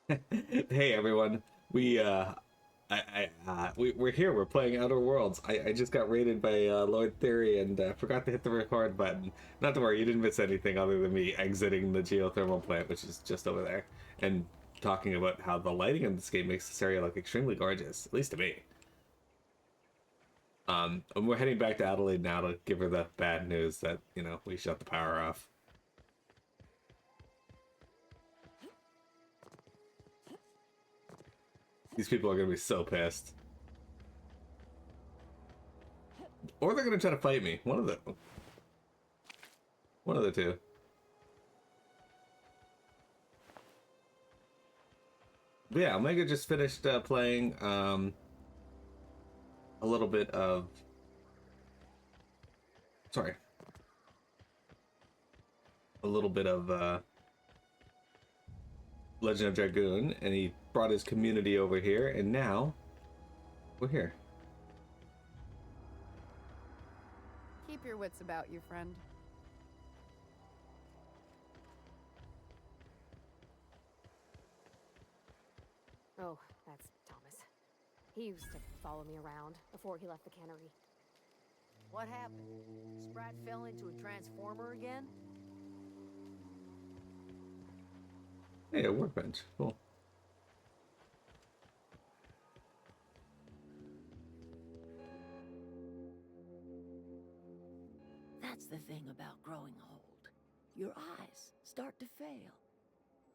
Hey everyone, we're here. We're playing Outer Worlds. I just got raided by Lord Theory and forgot to hit the record button. Not to worry, you didn't miss anything other than me exiting the geothermal plant, which is just over there, and talking about how the lighting in this game makes this area look extremely gorgeous, at least to me. And we're heading back to Adelaide now to give her the bad news that we shut the power off. These people are gonna be so pissed. Or they're gonna try to fight me. One of the two. But yeah, Omega just finished playing a little bit of sorry, a little bit of Legend of Dragoon, and he brought his community over here, and now we're here. Keep your wits about you, friend. Oh, that's Thomas. He used to follow me around before he left the cannery. What happened? Sprat fell into a transformer again? Hey, a workbench. Cool. That's the thing about growing old. Your eyes start to fail.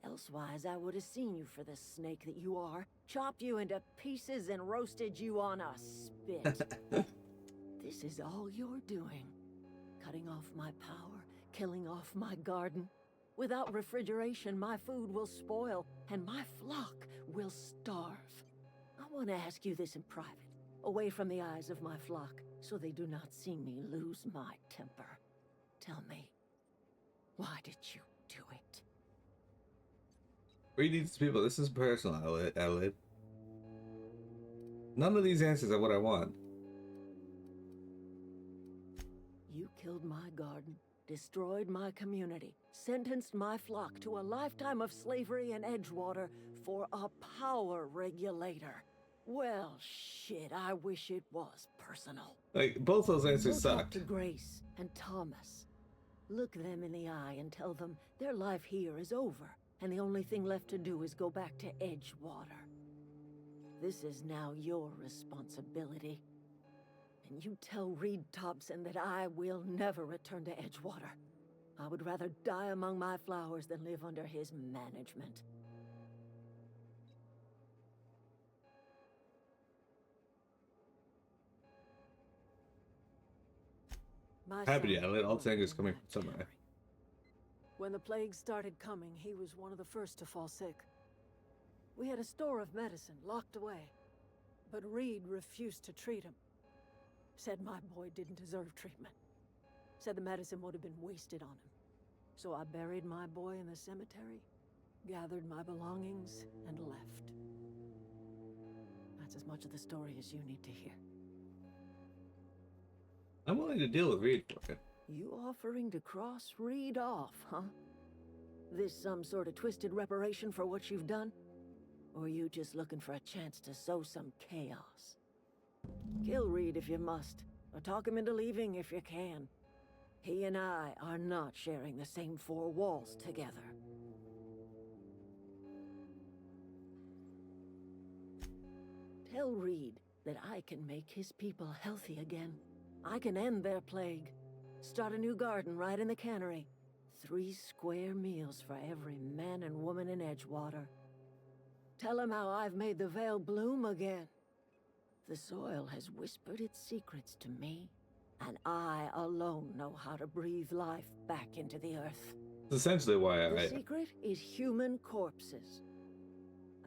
Elsewise, I would have seen you for the snake that you are, chopped you into pieces and roasted you on a spit. This is all you're doing. Cutting off my power, killing off my garden. Without refrigeration, my food will spoil, and my flock will starve. I want to ask you this in private, away from the eyes of my flock, so they do not see me lose my temper. Tell me, why did you do it? Read these people. This is personal, Adelaide. None of these answers are what I want. You killed my garden, destroyed my community, sentenced my flock to a lifetime of slavery in Edgewater for a power regulator. Well, shit, I wish it was personal. Like, both those answers Go talk sucked. to Grace and Thomas. Look them in the eye and tell them their life here is over, and the only thing left to do is go back to Edgewater. This is now your responsibility. And you tell Reed Thompson that I will never return to Edgewater. I would rather die among my flowers than live under his management. My Happy, son Adelaide. All worked things in coming that from somewhere. cannery. When the plague started coming, he was one of the first to fall sick. We had a store of medicine locked away, but Reed refused to treat him. Said my boy didn't deserve treatment. Said the medicine would have been wasted on him. So I buried my boy in the cemetery, gathered my belongings, and left. That's as much of the story as you need to hear. I'm willing to deal with Reed for it. You offering to cross Reed off, huh? This some sort of twisted reparation for what you've done? Or you just looking for a chance to sow some chaos? Kill Reed if you must, or talk him into leaving if you can. He and I are not sharing the same four walls together. Tell Reed that I can make his people healthy again. I can end their plague. Start a new garden right in the cannery. 3 square meals for every man and woman in Edgewater. Tell him how I've made the Vale bloom again. The soil has whispered its secrets to me, and I alone know how to breathe life back into the earth. It's essentially why The I... secret is human corpses.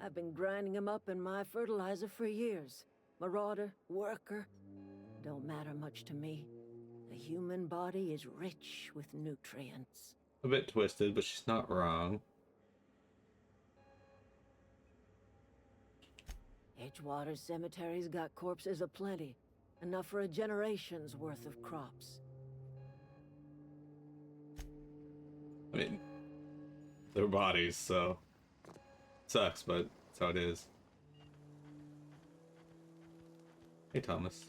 I've been grinding them up in my fertilizer for years. Marauder, worker, don't matter much to me. The human body is rich with nutrients. A bit twisted, but she's not wrong. Edgewater Cemetery's got corpses aplenty. Enough for a generation's worth of crops. I mean, their bodies, so... Sucks, but that's how it is. Hey, Thomas.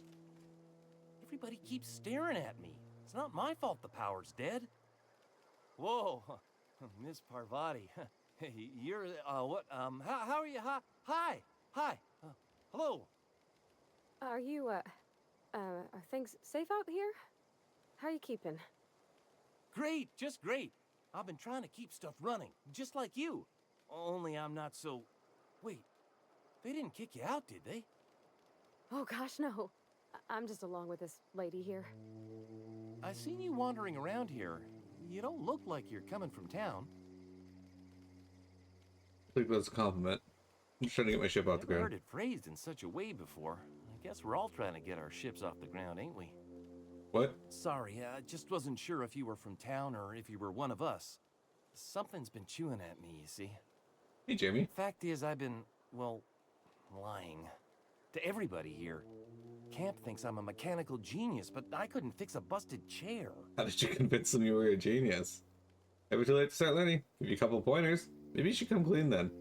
Everybody keeps staring at me. It's not my fault the power's dead. Whoa, Miss Parvati. Hey, you're, what, how are you? Hi, hello. Are you, are things safe out here? How are you keeping? Great, just great. I've been trying to keep stuff running, just like you. Only I'm not so... Wait, they didn't kick you out, did they? Oh gosh, no. I'm just along with this lady here. I seen you wandering around here. You don't look like you're coming from town. I think that's a compliment. I'm just trying to get my ship off the Never ground. heard it phrased in such a way before. I guess we're all trying to get our ships off the ground, ain't we? What? Sorry, I just wasn't sure if you were from town or if you were one of us. Something's been chewing at me, you see. Hey, Jamie. Fact is, I've been, well, lying. To everybody here. Camp thinks I'm a mechanical genius, but I couldn't fix a busted chair. How did you convince them you were a genius? Ever too late to start learning? Give you a couple pointers. Maybe you should come clean then.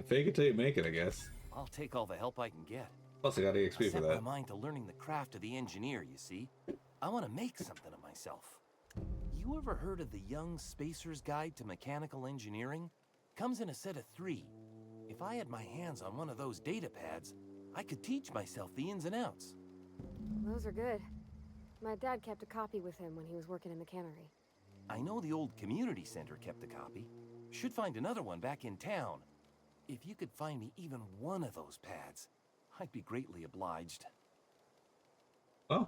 Fake it till you make it, I guess. I'll take all the help I can get. Plus, I got I EXP for set that. my mind to learning the craft of the engineer, you see. I want to make something of myself. You ever heard of the Young Spacer's Guide to Mechanical Engineering? Comes in a set of 3. If I had my hands on one of those data pads, I could teach myself the ins and outs. Those are good. My dad kept a copy with him when he was working in the cannery. I know the old community center kept a copy. Should find another one back in town. If you could find me even one of those pads, I'd be greatly obliged. Oh.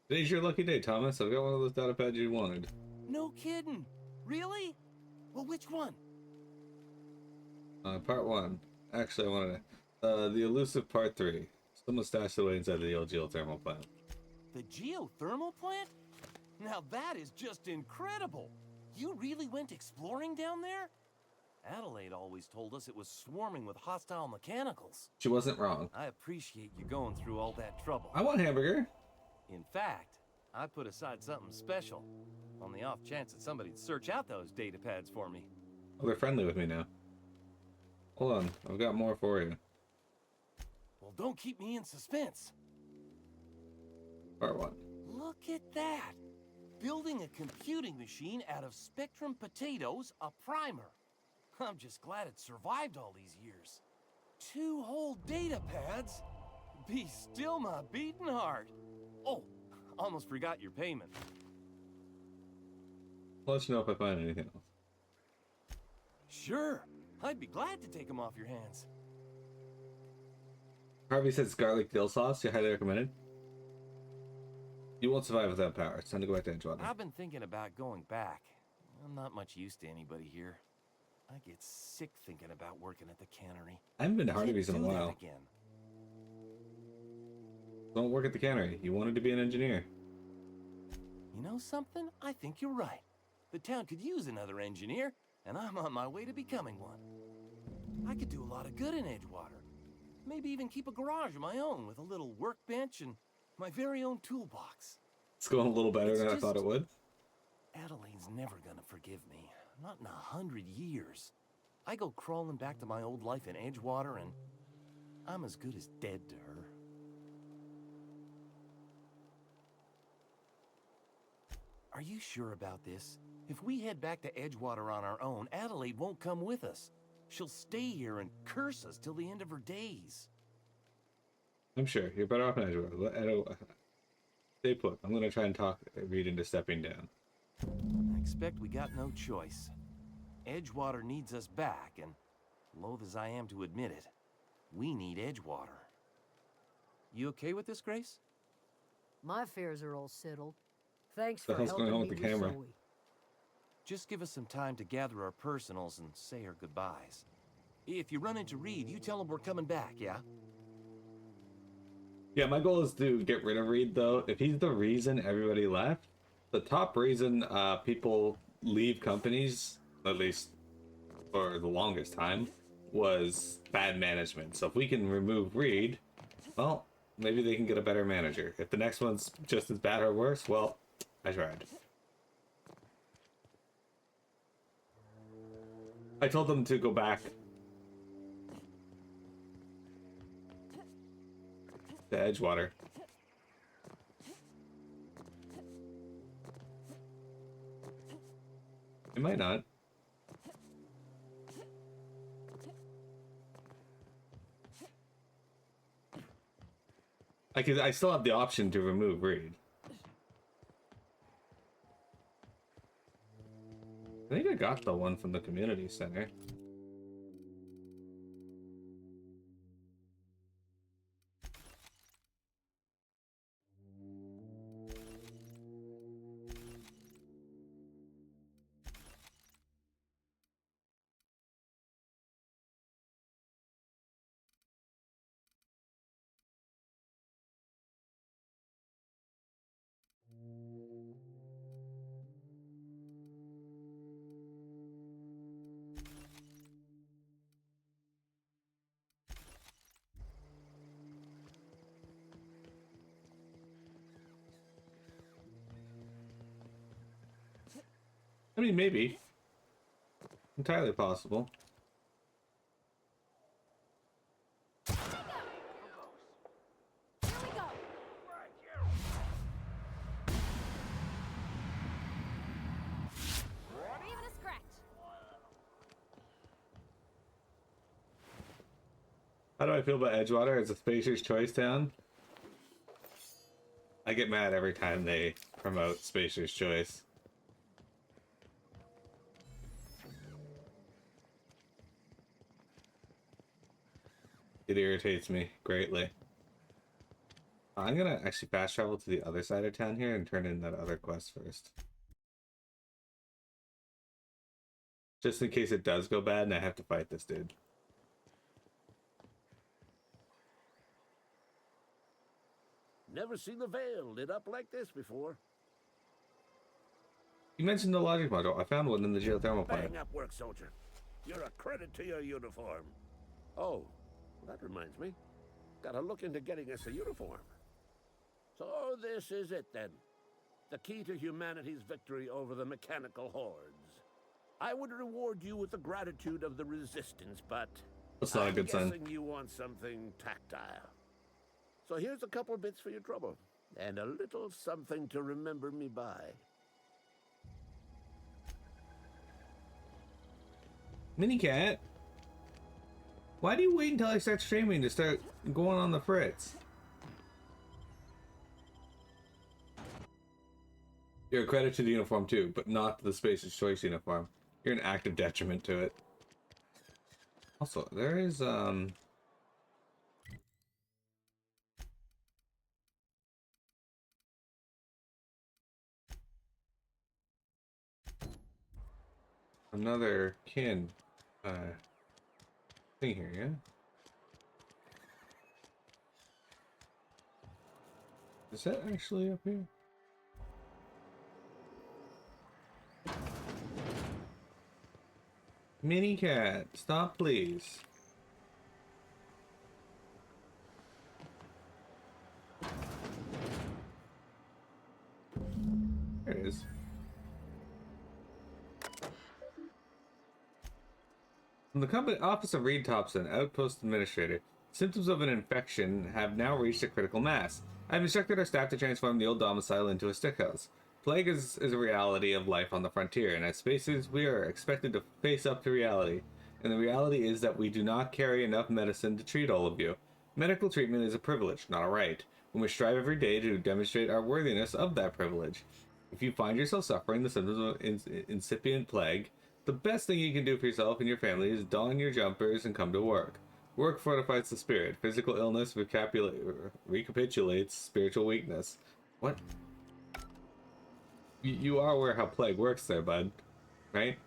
Today's your lucky day, Thomas. I've got one of those data pads you wanted. No kidding. Really? Well, which one? Part 1. Actually, I wanted to... the elusive part 3. Someone stashed it away inside the old geothermal plant. The geothermal plant? Now that is just incredible. You really went exploring down there? Adelaide always told us it was swarming with hostile mechanicals. She wasn't wrong. I appreciate you going through all that trouble. I want hamburger. In fact, I put aside something special on the off chance that somebody'd search out those data pads for me. Oh, they're friendly with me now. Hold on, I've got more for you. Well, don't keep me in suspense. Part 1. Look at that. Building a computing machine out of Spectrum potatoes, a primer. I'm just glad it survived all these years. 2 whole data pads? Be still my beating heart. Oh, almost forgot your payment. I'll let you know if I find anything else. Sure, I'd be glad to take them off your hands. Harvey says garlic dill sauce. You highly recommended. You won't survive without power. It's time to go back to Edgewater. I've been thinking about going back. I'm not much use to anybody here. I get sick thinking about working at the cannery. I haven't been to Can't Harvey's in a do that while. again. Don't work at the cannery. You wanted to be an engineer. You know something? I think you're right. The town could use another engineer, and I'm on my way to becoming one. I could do a lot of good in Edgewater. Maybe even keep a garage of my own with a little workbench and my very own toolbox. It's going a little better It's than I thought just- it would. Adelaide's never gonna forgive me. Not in 100 years. I go crawling back to my old life in Edgewater, and I'm as good as dead to her. Are you sure about this? If we head back to Edgewater on our own, Adelaide won't come with us. She'll stay here and curse us till the end of her days. I'm sure. You're better off in Edgewater. Stay put. I'm going to try and talk Reed into stepping down. I expect we got no choice. Edgewater needs us back, and loath as I am to admit it, we need Edgewater. You okay with this, Grace? My affairs are all settled. Thanks The for hell's going helping on me with the camera? Zoe. Just give us some time to gather our personals and say our goodbyes. If you run into Reed, you tell him we're coming back, yeah? Yeah, my goal is to get rid of Reed, though. If he's the reason everybody left, the top reason people leave companies, at least for the longest time, was bad management. So if we can remove Reed, well, maybe they can get a better manager. If the next one's just as bad or worse, well, I tried. I told them to go back to Edgewater. It might not. I still have the option to remove Reed. I think I got the one from the community center. I mean, maybe. Entirely possible. How do I feel about Edgewater as a spacer's choice town? I get mad every time they promote spacer's choice. It irritates me greatly. I'm gonna actually fast travel to the other side of town here and turn in that other quest first. Just in case it does go bad and I have to fight this dude. Never seen the Vale lit up like this before. You mentioned the logic module. I found one in the geothermal plant. Bang up work, soldier. You're a credit to your uniform. Oh, that reminds me. Gotta look into getting us a uniform. So this is it then. The key to humanity's victory over the mechanical hordes. I would reward you with the gratitude of the resistance, but That's not a good sign. I'm guessing you want something tactile. So here's a couple bits for your trouble, and a little something to remember me by. Minicat, why do you wait until I start streaming to start going on the fritz? You're a credit to the uniform too, but not to the Spacer's Choice uniform. You're an active detriment to it. Also, there is another kin thing here, yeah? Is that actually up here? Minicat, stop please. There it is. From the company office of Reed Thompson, outpost administrator. Symptoms of an infection have now reached a critical mass. I've instructed our staff to transform the old domicile into a stickhouse. Plague is a reality of life on the frontier, and as spacers, we are expected to face up to reality. And the reality is that we do not carry enough medicine to treat all of you. Medical treatment is a privilege, not a right, and we strive every day to demonstrate our worthiness of that privilege. If you find yourself suffering the symptoms of incipient plague, the best thing you can do for yourself and your family is don your jumpers and come to work. Work fortifies the spirit. Physical illness recapitulates spiritual weakness. What? You are aware how plague works there, bud. Right?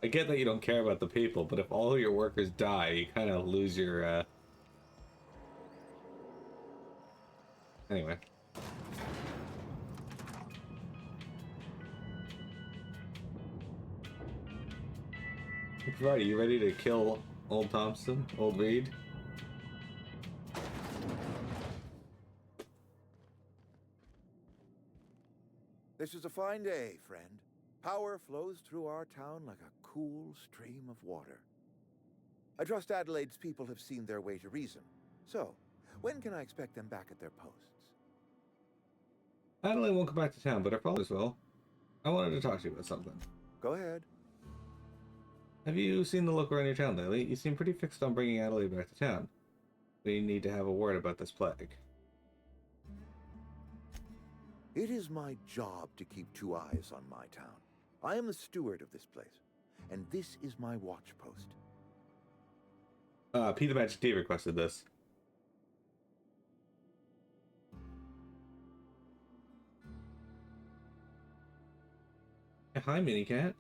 I get that you don't care about the people, but if all your workers die, you kind of lose your, Anyway. Right, are you ready to kill old Thompson? Old Reed? This is a fine day, friend. Power flows through our town like a cool stream of water. I trust Adelaide's people have seen their way to reason. So, when can I expect them back at their posts? Adelaide won't come back to town, but her fathers will. I wanted to talk to you about something. Go ahead. Have you seen the look around your town lately? You seem pretty fixed on bringing Adelaide back to town. We need to have a word about this plague. It is my job to keep 2 eyes on my town. I am the steward of this place, and this is my watch post. Pete the Magic T requested this. Hi, Minicat.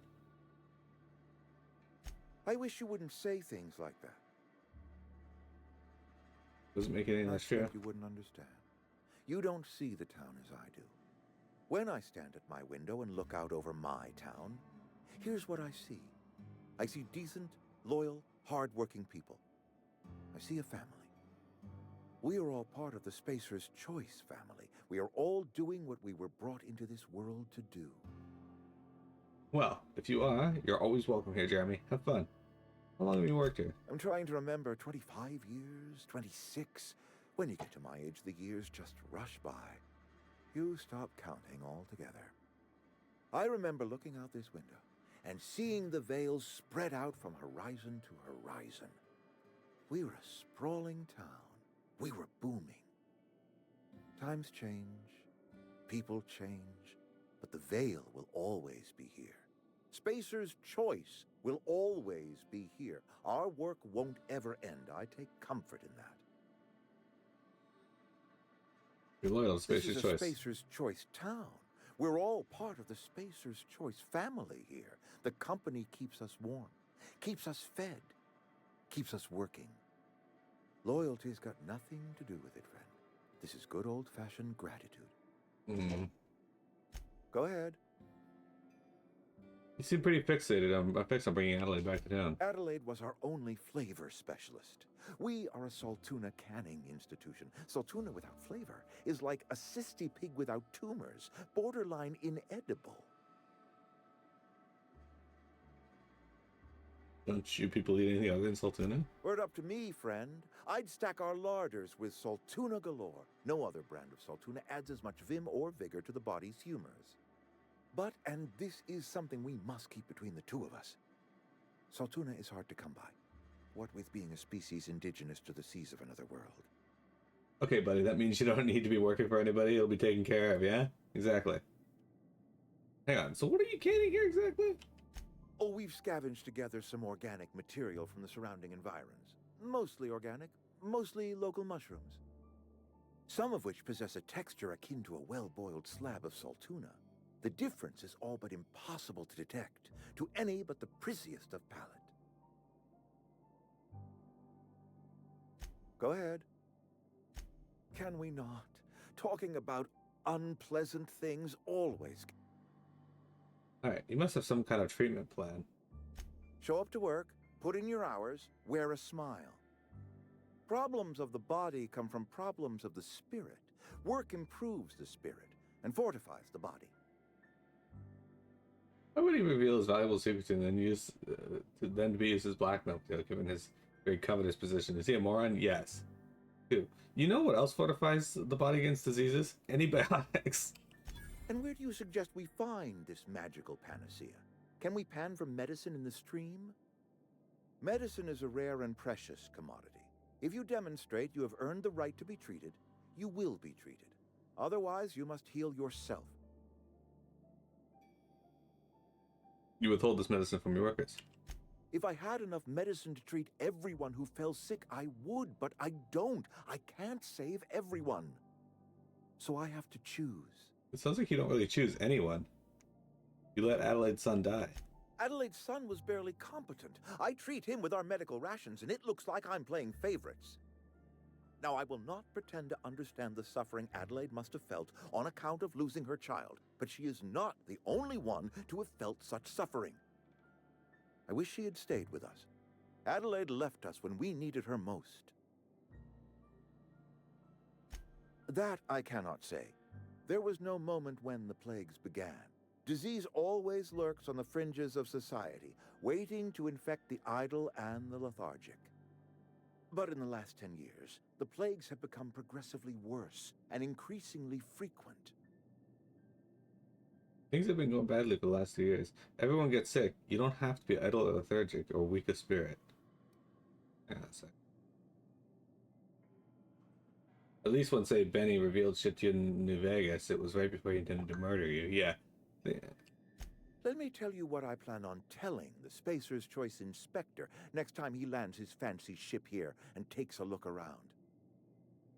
I wish you wouldn't say things like that. Doesn't make it any less true. You wouldn't understand. You don't see the town as I do. When I stand at my window and look out over my town, here's what I see. I see decent, loyal, hard-working people. I see a family. We are all part of the Spacer's Choice family. We are all doing what we were brought into this world to do. Well, if you are, you're always welcome here, Jeremy. Have fun. How long have you worked here? I'm trying to remember 25 years, 26. When you get to my age, the years just rush by. You stop counting altogether. I remember looking out this window and seeing the veils spread out from horizon to horizon. We were a sprawling town. We were booming. Times change, people change, but the veil will always be here. Spacer's Choice will always be here. Our work won't ever end. I take comfort in that. You're loyal to Spacer's This is a Choice. Spacer's Choice town. We're all part of the Spacer's Choice family here. The company keeps us warm, keeps us fed, keeps us working. Loyalty's got nothing to do with it, friend. This is good old-fashioned gratitude. Go ahead. You seem pretty fixated on bringing Adelaide back to town. Adelaide was our only flavor specialist. We are a Saltuna canning institution. Saltuna without flavor is like a cysty pig without tumors, borderline inedible. Don't you people eat anything other than Saltuna? Were it up to me, friend, I'd stack our larders with Saltuna galore. No other brand of Saltuna adds as much vim or vigor to the body's humors. But, and this is something we must keep between the two of us, Saltuna is hard to come by. What with being a species indigenous to the seas of another world. Okay, buddy, that means you don't need to be working for anybody. It'll be taken care of, yeah? Exactly. Hang on, so what are you canning here exactly? Oh, we've scavenged together some organic material from the surrounding environs. Mostly organic, mostly local mushrooms. Some of which possess a texture akin to a well-boiled slab of Saltuna. The difference is all but impossible to detect to any but the prissiest of palate. Go ahead. Can we not? Talking about unpleasant things always. Alright, you must have some kind of treatment plan. Show up to work, put in your hours, wear a smile. Problems of the body come from problems of the spirit. Work improves the spirit and fortifies the body. Why would he reveal his valuable secrets and then to be used as blackmail, given his very covetous position? Is he a moron? Yes. Two. You know what else fortifies the body against diseases? Antibiotics. And where do you suggest we find this magical panacea? Can we pan for medicine in the stream? Medicine is a rare and precious commodity. If you demonstrate you have earned the right to be treated, you will be treated. Otherwise, you must heal yourself. You withhold this medicine from your workers. If I had enough medicine to treat everyone who fell sick, I would, but I don't. I can't save everyone. So I have to choose. It sounds like you don't really choose anyone. You let Adelaide's son die. Adelaide's son was barely competent. I treat him with our medical rations, and it looks like I'm playing favorites. Now, I will not pretend to understand the suffering Adelaide must have felt on account of losing her child, but she is not the only one to have felt such suffering. I wish she had stayed with us. Adelaide left us when we needed her most. That I cannot say. There was no moment when the plagues began. Disease always lurks on the fringes of society, waiting to infect the idle and the lethargic. But in the last 10 years, the plagues have become progressively worse and increasingly frequent. Things have been going badly for the last 2 years. Everyone gets sick. You don't have to be idle or lethargic or weak of spirit. Yeah, that's it. At least when, say, Benny revealed shit to you in New Vegas, it was right before he intended to murder you. Yeah. Let me tell you what I plan on telling the Spacer's Choice Inspector next time he lands his fancy ship here and takes a look around.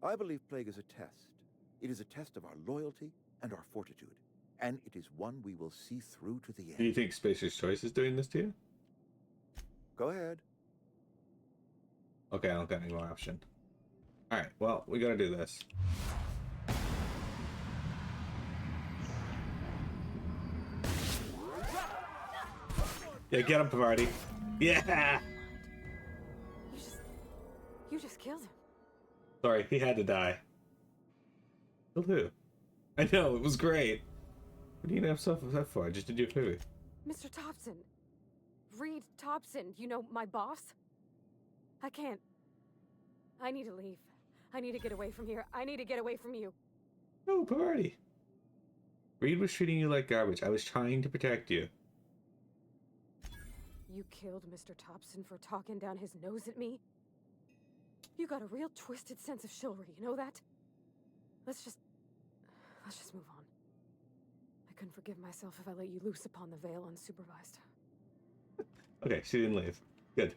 I believe plague is a test. It is a test of our loyalty and our fortitude. And it is one we will see through to the end. Do you think Spacer's Choice is doing this to you? Go ahead. Okay, I don't got any more option. Alright, well, we gotta do this. Yeah, get him, Pavarti. Yeah! You just killed him. Sorry, he had to die. Killed who? I know, it was great. What do you have stuff for? I just did you a favor. Mr. Thompson. Reed Thompson, you know, my boss? I can't. I need to leave. I need to get away from here. I need to get away from you. No, Pavarti. Reed was treating you like garbage. I was trying to protect you. You killed Mr. Thompson for talking down his nose at me? You got a real twisted sense of chivalry, you know that? Let's just move on. I couldn't forgive myself if I let you loose upon the Vale unsupervised. Okay, she didn't leave. Good.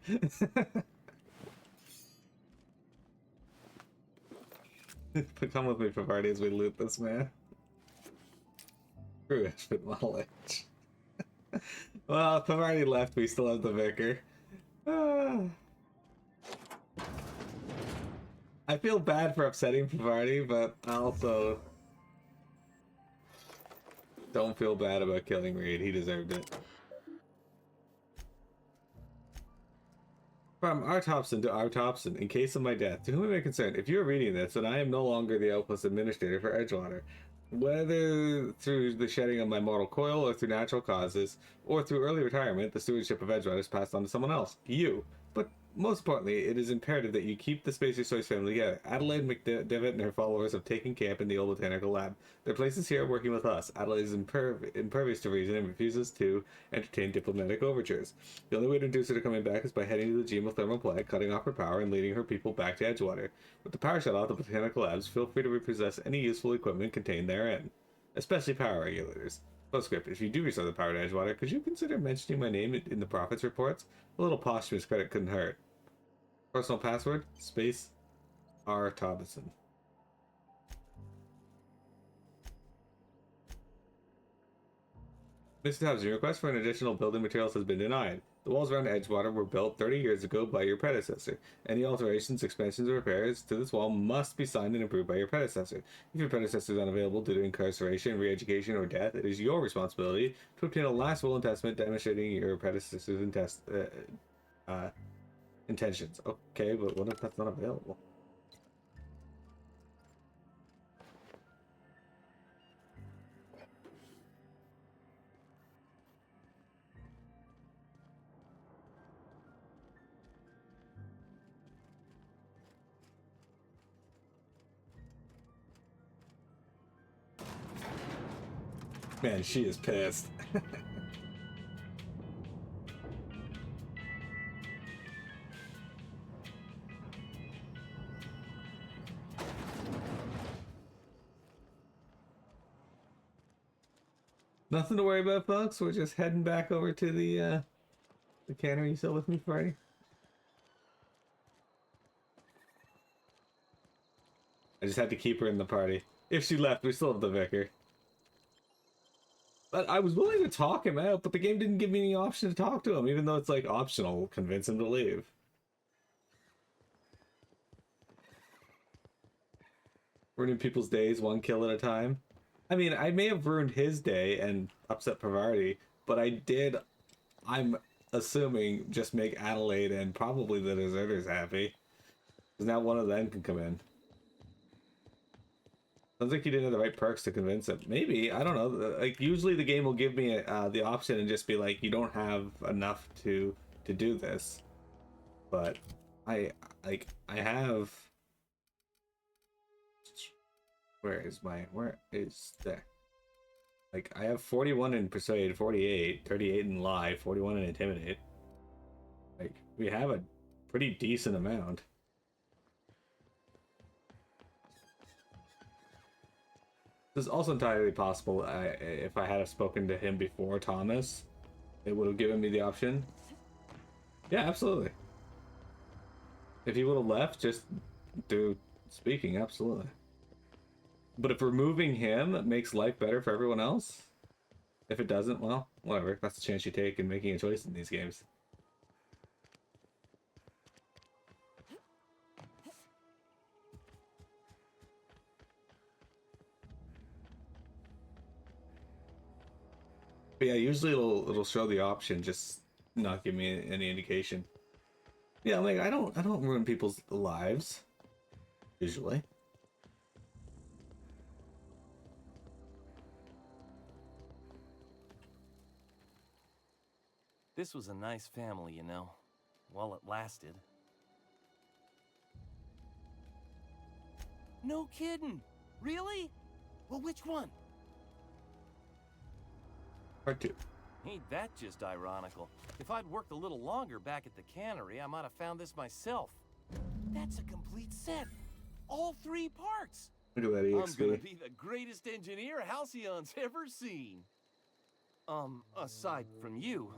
Come with me, Pavarti, as we loot this man. Screw Ashford Knowledge. Well, Pavarti left, we still have the vicar. I feel bad for upsetting Pavarti, but I also don't feel bad about killing Reed. He deserved it. From R. Thompson to R. Thompson, in case of my death, to whom am I concerned? If you are reading this, then I am no longer the Outpost Administrator for Edgewater. Whether through the shedding of my mortal coil, or through natural causes, or through early retirement, the stewardship of Edgewater is passed on to someone else. You. But most importantly, it is imperative that you keep the Spacer Choice family together. Adelaide McDevitt and her followers have taken camp in the old botanical lab. Their place is here working with us. Adelaide is impervious to reason and refuses to entertain diplomatic overtures. The only way to induce her to coming back is by heading to the geothermal plant, cutting off her power, and leading her people back to Edgewater. With the power shut off the botanical labs, feel free to repossess any useful equipment contained therein, especially power regulators. Postscript, if you do restore the power to Edgewater, could you consider mentioning my name in the profits reports? A little posthumous credit couldn't hurt. Personal password, space, R. Thompson. Mr. Thompson, your request for an additional building materials has been denied. The walls around Edgewater were built 30 years ago by your predecessor. Any alterations, expansions, or repairs to this wall must be signed and approved by your predecessor. If your predecessor is unavailable due to incarceration, re-education, or death, it is your responsibility to obtain a last will and testament demonstrating your predecessor's intentions. Okay, but what if that's not available? Man, she is pissed. Nothing to worry about, folks. We're just heading back over to the cannery. You still with me, Friday? I just had to keep her in the party. If she left, we still have the vicar. But I was willing to talk him out, but the game didn't give me any option to talk to him, even though it's like optional. Convince him to leave. Ruining people's days one kill at a time. I mean, I may have ruined his day and upset Pavarti, but I did, I'm assuming, just make Adelaide and probably the deserters happy. Because now one of them can come in. Sounds like you didn't have the right perks to convince him. Maybe, I don't know. Like usually the game will give me the option and just be like, you don't have enough to do this. But I have. Where is there? Like I have 41 in Persuade, 48, 38 in Lie, 41 in Intimidate. Like we have a pretty decent amount. This is also entirely possible. If I had spoken to him before Thomas, it would have given me the option. Yeah, absolutely. If he would have left, just do speaking, absolutely. But if removing him makes life better for everyone else, if it doesn't, well, whatever. That's the chance you take in making a choice in these games. But yeah, usually it'll show the option, just not give me any indication. Yeah, like I don't ruin people's lives usually. This was a nice family, you know, while it lasted. No kidding! Really? Well, which one? Part 2. Ain't that just ironical? If I'd worked a little longer back at the cannery, I might have found this myself. That's a complete set. All 3 parts. Look at that EXP. I'm gonna be the greatest engineer Halcyon's ever seen. Aside from you,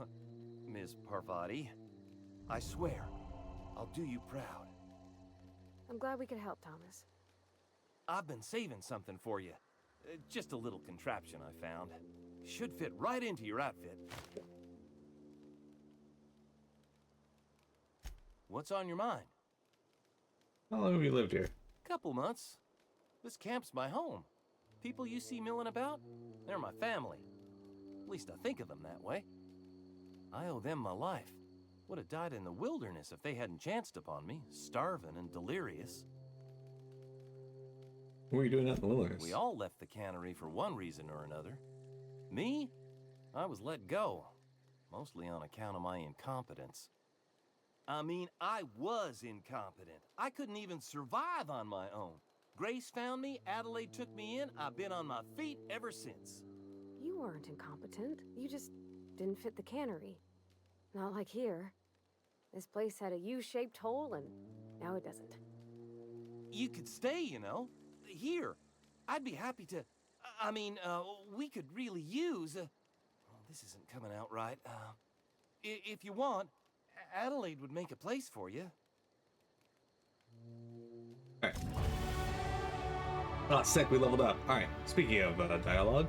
Ms. Parvati, I swear, I'll do you proud. I'm glad we could help, Thomas. I've been saving something for you. Just a little contraption I found. Should fit right into your outfit. What's on your mind? How long have you lived here? Couple months. This camp's my home. People you see milling about, they're my family. At least I think of them that way. I owe them my life. Would have died in the wilderness if they hadn't chanced upon me, starving and delirious. What were you doing out in the wilderness? We all left the cannery for one reason or another. Me? I was let go, mostly on account of my incompetence. I mean, I was incompetent. I couldn't even survive on my own. Grace found me, Adelaide took me in, I've been on my feet ever since. You weren't incompetent. You just didn't fit the cannery. Not like here. This place had a U-shaped hole, and now it doesn't. You could stay, you know. Here. I'd be happy to... I mean, we could really use... oh, this isn't coming out right. If you want, Adelaide would make a place for you. Alright. Oh, sick, we leveled up. Alright, speaking of dialogue,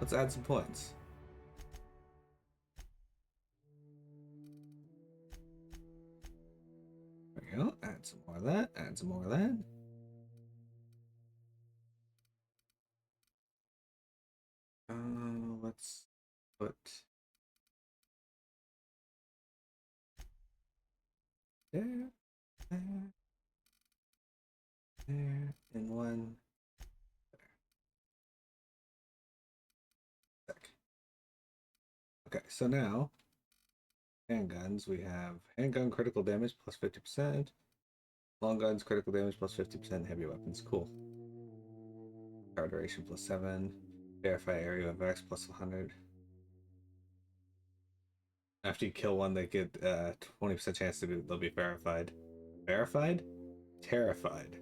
let's add some points. There we go. Add some more of that. Add some more of that. Let's put there, and one there. Okay, so now handguns, we have handgun critical damage plus 50%, long guns critical damage plus 50%, heavy weapons. Cool. Power duration plus 7, verify area of X plus 100. After you kill one, they get 20% chance to they'll be verified. Verified? Terrified.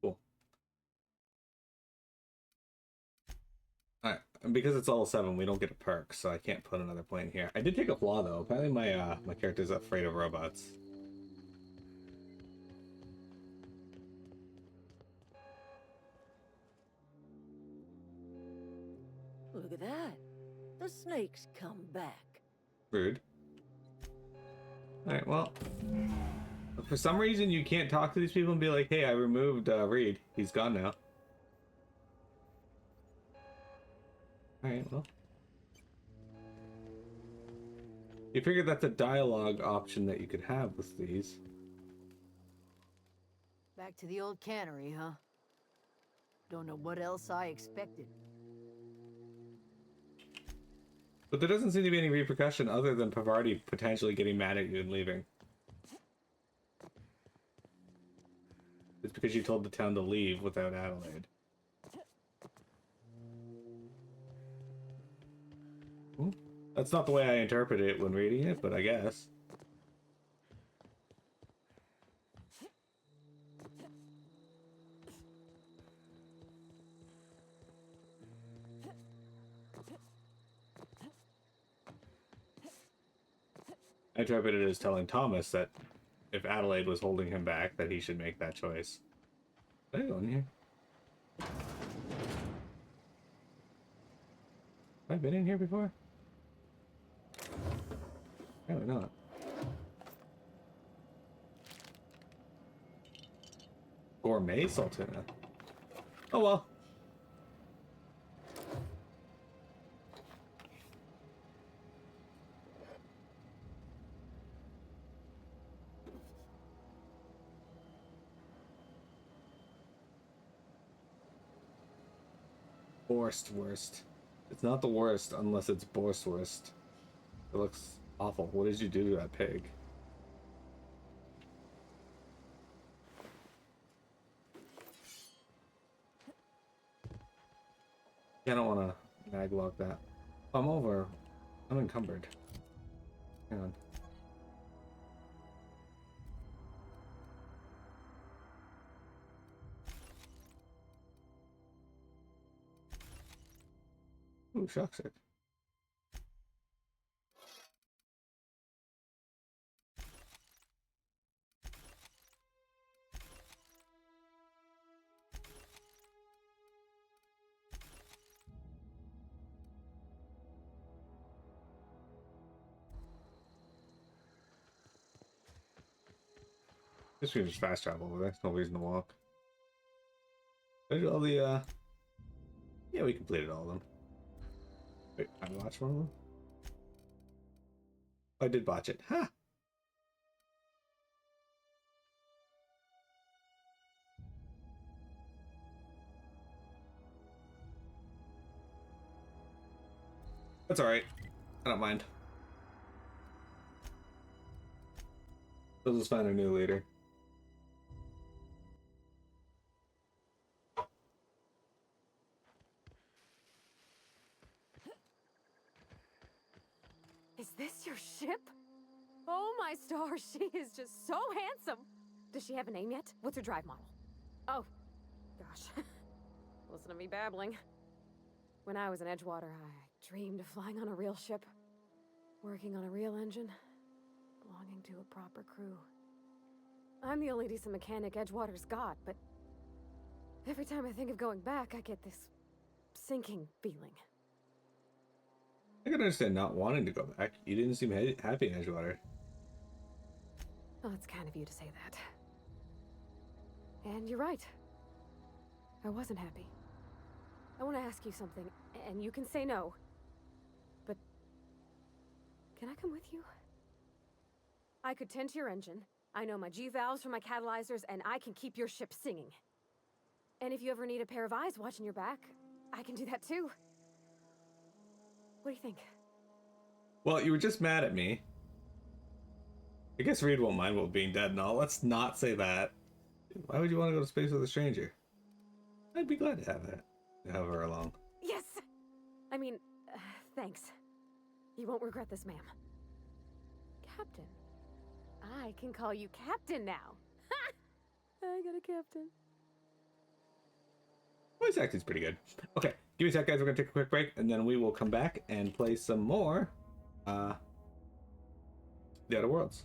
Cool. Alright, and because it's all 7, we don't get a perk, so I can't put another point here. I did take a flaw though. Apparently my my character's afraid of robots. Look at that. The snake's come back. Rude. Alright, well, for some reason you can't talk to these people and be like, hey, I removed Reed. He's gone now. Alright, well. You figure that's a dialogue option that you could have with these. That Back to the old cannery, huh? Don't know what else I expected. But there doesn't seem to be any repercussion other than Pavardi potentially getting mad at you and leaving. It's because you told the town to leave without Adelaide. That's not the way I interpret it when reading it, but I guess. I interpret it as telling Thomas that if Adelaide was holding him back, that he should make that choice. Did I go in here? Have I been in here before? Apparently not. Gourmet Sultana. Oh well. Borstwurst. It's not the worst unless it's Borstwurst. It looks awful. What did you do to that pig? Yeah, I don't want to maglog that. I'm over. I'm encumbered. Hang on. Ooh, shocks it. This we can just fast travel over there. No reason to walk. I did all the, yeah, we completed all of them. Wait, I watched one of them? I did botch it. Ha! Huh. That's alright. I don't mind. We'll just find a new leader. Is this your ship? Oh my stars, she is just so handsome. Does she have a name yet? What's her drive model? Oh, gosh. Listen to me babbling. When I was in Edgewater, I dreamed of flying on a real ship, working on a real engine, belonging to a proper crew. I'm the only decent mechanic Edgewater's got, but every time I think of going back, I get this sinking feeling. I can understand not wanting to go back. You didn't seem happy in Edgewater. Well, it's kind of you to say that. And you're right. I wasn't happy. I want to ask you something, and you can say no. But can I come with you? I could tend to your engine. I know my G-valves from my catalyzers, and I can keep your ship singing. And if you ever need a pair of eyes watching your back, I can do that too. What do you think? Well, you were just mad at me. I guess Reed won't mind about being dead and all. Let's not say that. Why would you want to go to space with a stranger? I'd be glad to have that. To have her along. Yes! I mean, thanks. You won't regret this, ma'am. Captain. I can call you Captain now. Ha! I got a captain. Voice acting's pretty good. Okay, give me a sec, guys. We're gonna take a quick break, and then we will come back and play some more, The Outer Worlds.